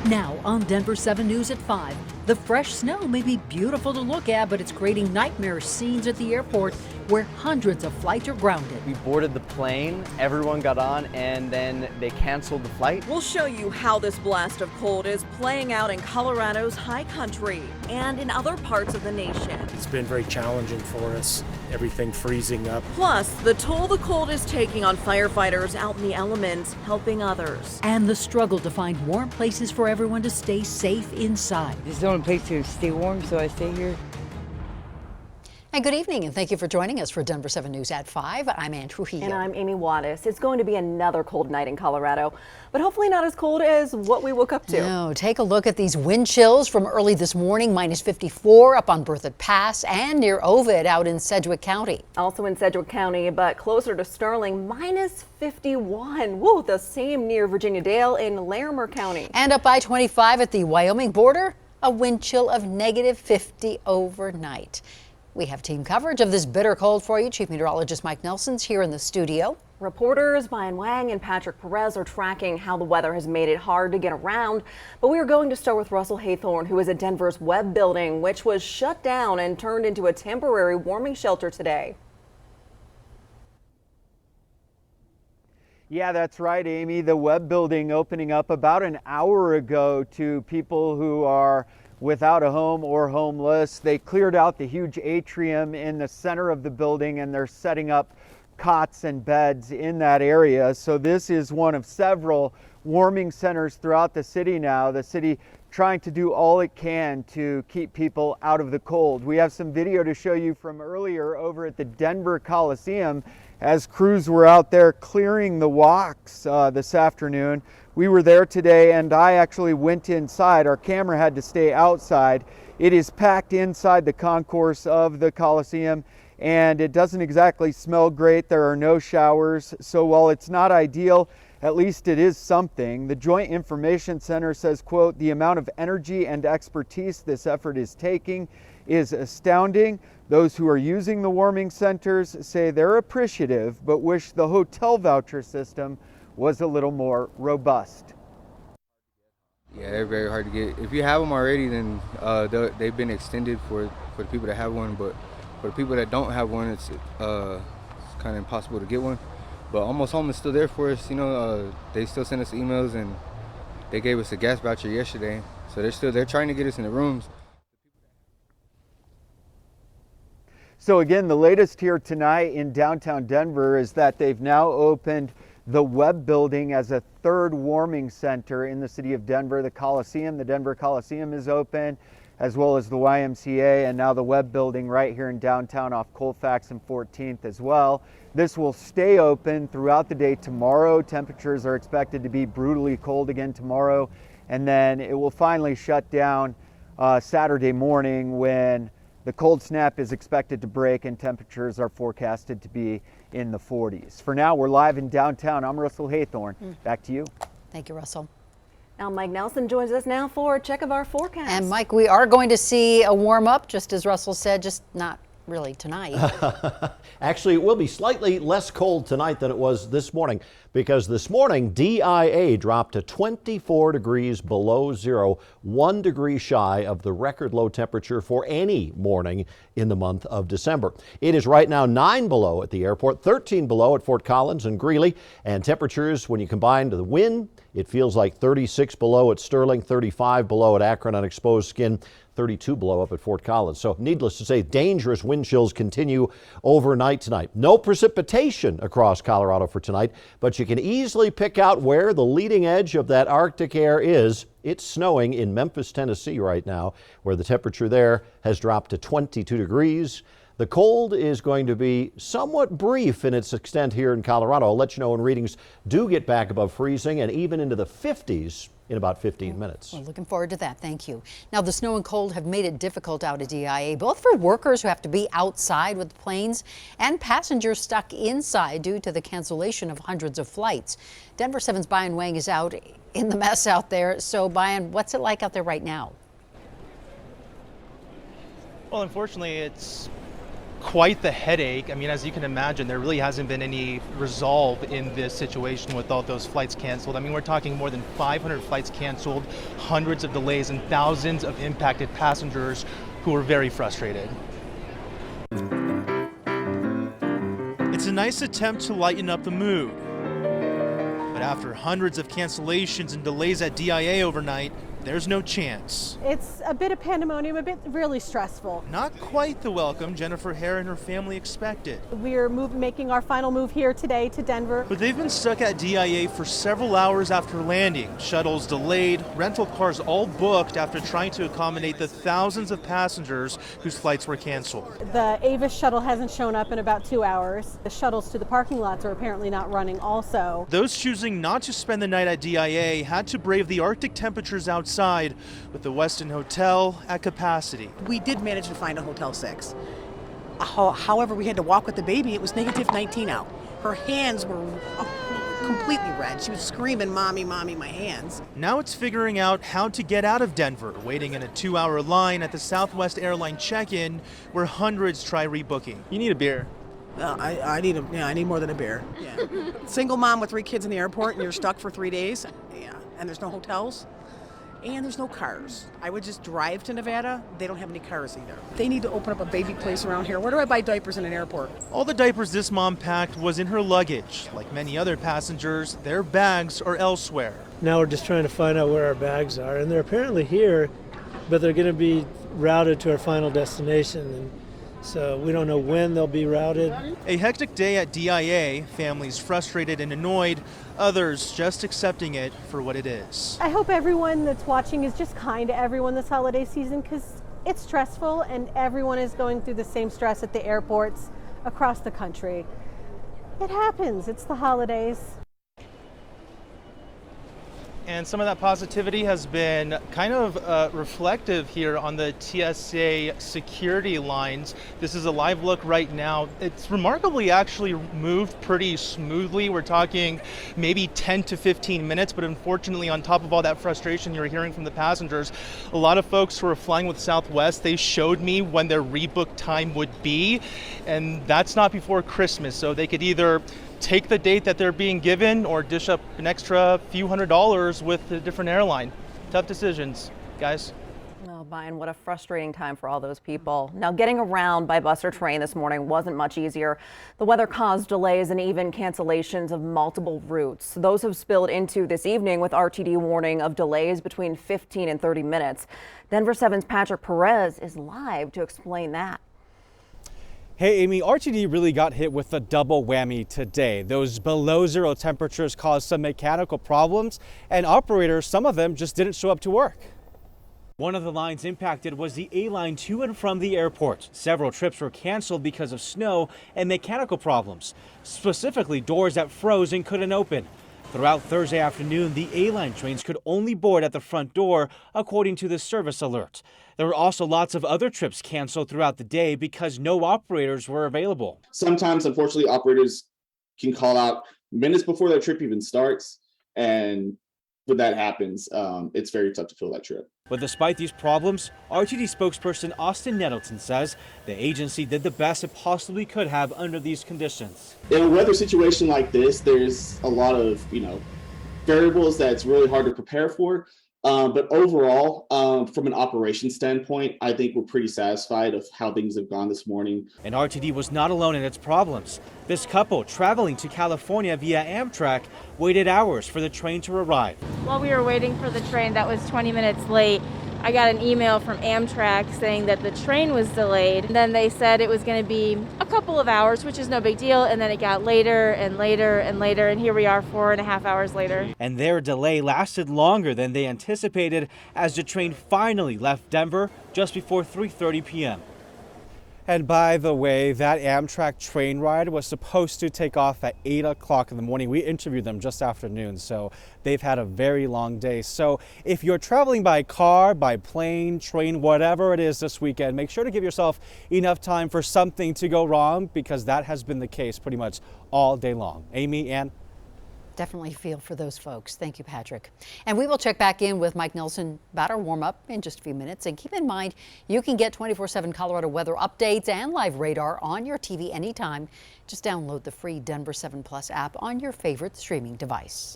Now on Denver 7 News at 5, the fresh snow may be beautiful to look at, but it's creating nightmare scenes at the airport where hundreds of flights are grounded. We boarded the plane, everyone got on, and then they canceled the flight. We'll show you how this blast of cold is playing out in Colorado's high country and in other parts of the nation. It's been very challenging for us, everything freezing up. Plus, the toll the cold is taking on firefighters out in the elements, helping others. And the struggle to find warm places for everyone to stay safe inside. This is the only place to stay warm, so I stay here. And good evening, and thank you for joining us for Denver 7 News at 5. I'm Ann Trujillo. And I'm Amy Wattis. It's going to be another cold night in Colorado, but hopefully not as cold as what we woke up to. No, take a look at these wind chills from early this morning, minus 54 up on Berthoud Pass and near Ovid out in Sedgwick County. Also in Sedgwick County, but closer to Sterling, minus 51. Whoa, the same near Virginia Dale in Larimer County. And up I-25 at the Wyoming border, a wind chill of negative 50 overnight. We have team coverage of this bitter cold for you. Chief Meteorologist Mike Nelson's here in the studio. Reporters Brian Wang and Patrick Perez are tracking how the weather has made it hard to get around. But we are going to start with Russell Haythorne, who is at Denver's Webb building, which was shut down and turned into a temporary warming shelter today. Yeah, that's right, Amy. The Webb building opening up about an hour ago to people who are without a home or homeless. They cleared out the huge atrium in the center of the building and they're setting up cots and beds in that area. So this is one of several warming centers throughout the city now. The city trying to do all it can to keep people out of the cold. We have some video to show you from earlier over at the Denver Coliseum as crews were out there clearing the walks this afternoon. We were there today and I actually went inside. Our camera had to stay outside. It is packed inside the concourse of the Coliseum and it doesn't exactly smell great. There are no showers. So while it's not ideal, at least it is something. The Joint Information Center says, quote, "The amount of energy and expertise this effort is taking is astounding. Those who are using the warming centers say they're appreciative, but wish the hotel voucher system was a little more robust." Yeah, they're very hard to get. If you have them already, then they've been extended for the people that have one, but for the people that don't have one, it's kind of impossible to get one. But Almost Home is still there for us. You know, they still send us emails and they gave us a gas voucher yesterday. So they're trying to get us in the rooms. So again, the latest here tonight in downtown Denver is that they've now opened the Webb building as a third warming center in the city of Denver. The Coliseum, the Denver Coliseum is open, as well as the YMCA, and now the Webb building right here in downtown off Colfax and 14th as well. This will stay open throughout the day tomorrow. Temperatures are expected to be brutally cold again tomorrow, and then it will finally shut down Saturday morning when the cold snap is expected to break and temperatures are forecasted to be in the 40s. For now, we're live in downtown. I'm Russell Haythorne. Back to you. Thank you, Russell. Now Mike Nelson joins us now for a check of our forecast. And Mike, we are going to see a warm up, just as Russell said, just not really tonight. Actually, it will be slightly less cold tonight than it was this morning, because this morning DIA dropped to 24 degrees below zero, 1 degree shy of the record low temperature for any morning in the month of December. It is right now 9 below at the airport, 13 below at Fort Collins and Greeley, and temperatures, when you combine the wind, it feels like 36 below at Sterling, 35 below at Akron on exposed skin, 32 below up at Fort Collins. So needless to say, dangerous wind chills continue overnight tonight. No precipitation across Colorado for tonight, but you can easily pick out where the leading edge of that Arctic air is. It's snowing in Memphis, Tennessee right now, where the temperature there has dropped to 22 degrees. The cold is going to be somewhat brief in its extent here in Colorado. I'll let you know when readings do get back above freezing and even into the 50s in about 15 minutes. We're looking forward to that. Thank you. Now, the snow and cold have made it difficult out at DIA, both for workers who have to be outside with planes and passengers stuck inside due to the cancellation of hundreds of flights. Denver 7's Brian Wang is out in the mess out there. So, Brian, what's it like out there right now? Well, unfortunately, it's quite the headache. I mean, as you can imagine, there really hasn't been any resolve in this situation with all those flights canceled. I mean, we're talking more than 500 flights canceled, hundreds of delays, and thousands of impacted passengers who are very frustrated. It's a nice attempt to lighten up the mood. But after hundreds of cancellations and delays at DIA overnight, there's no chance. It's a bit of pandemonium, a bit really stressful. Not quite the welcome Jennifer Hare and her family expected. We're making our final move here today to Denver. But they've been stuck at DIA for several hours after landing. Shuttles delayed, rental cars all booked after trying to accommodate the thousands of passengers whose flights were canceled. The Avis shuttle hasn't shown up in about 2 hours. The shuttles to the parking lots are apparently not running also. Those choosing not to spend the night at DIA had to brave the Arctic temperatures outside with the Westin Hotel at capacity. We did manage to find a Hotel 6. However, we had to walk with the baby. It was negative 19 out. Her hands were completely red. She was screaming, "Mommy, mommy, my hands." Now it's figuring out how to get out of Denver, waiting in a 2-hour line at the Southwest airline check-in where hundreds try rebooking. You need a beer. I need more than a beer. Yeah. Single mom with 3 kids in the airport and you're stuck for 3 days. Yeah, and there's no hotels. And there's no cars. I would just drive to Nevada. They don't have any cars either. They need to open up a baby place around here. Where do I buy diapers in an airport? All the diapers this mom packed was in her luggage. Like many other passengers, their bags are elsewhere. Now we're just trying to find out where our bags are. And they're apparently here, but they're going to be routed to our final destination. And so we don't know when they'll be routed. A hectic day at DIA, families frustrated and annoyed, others just accepting it for what it is. I hope everyone that's watching is just kind to everyone this holiday season, because it's stressful and everyone is going through the same stress at the airports across the country. It happens. It's the holidays. And some of that positivity has been kind of reflective here on the TSA security lines. This is a live look right now. It's remarkably actually moved pretty smoothly. We're talking maybe 10 to 15 minutes, but unfortunately on top of all that frustration you're hearing from the passengers, a lot of folks who are flying with Southwest, they showed me when their rebook time would be, and that's not before Christmas. So they could either take the date that they're being given or dish up an extra few $100s with a different airline. Tough decisions, guys. Oh, Brian, what a frustrating time for all those people. Now, getting around by bus or train this morning wasn't much easier. The weather caused delays and even cancellations of multiple routes. Those have spilled into this evening with RTD warning of delays between 15 and 30 minutes. Denver 7's Patrick Perez is live to explain that. Hey, Amy, RTD really got hit with a double whammy today. Those below zero temperatures caused some mechanical problems, and operators, some of them just didn't show up to work. One of the lines impacted was the A line to and from the airport. Several trips were canceled because of snow and mechanical problems. Specifically, doors that froze and couldn't open. Throughout Thursday afternoon, the A-line trains could only board at the front door, according to the service alert. There were also lots of other trips canceled throughout the day because no operators were available. Sometimes, unfortunately, operators can call out minutes before their trip even starts, and when that happens, it's very tough to fill that trip. But despite these problems, RTD spokesperson Austin Nettleton says the agency did the best it possibly could have under these conditions. In a weather situation like this, there's a lot of, variables that's really hard to prepare for. But overall, from an operations standpoint, I think we're pretty satisfied of how things have gone this morning. And RTD was not alone in its problems. This couple traveling to California via Amtrak waited hours for the train to arrive. While we were waiting for the train that was 20 minutes late, I got an email from Amtrak saying that the train was delayed. And then they said it was going to be a couple of hours, which is no big deal. And then it got later and later and later. And here we are 4.5 hours later. And their delay lasted longer than they anticipated as the train finally left Denver just before 3:30 p.m. And by the way, that Amtrak train ride was supposed to take off at 8 o'clock in the morning. We interviewed them just after noon, so they've had a very long day. So if you're traveling by car, by plane, train, whatever it is this weekend, make sure to give yourself enough time for something to go wrong, because that has been the case pretty much all day long. Amy, Ann? Definitely feel for those folks. Thank you, Patrick. And we will check back in with Mike Nelson about our warm-up in just a few minutes. And keep in mind, you can get 24/7 Colorado weather updates and live radar on your TV anytime. Just download the free Denver 7 Plus app on your favorite streaming device.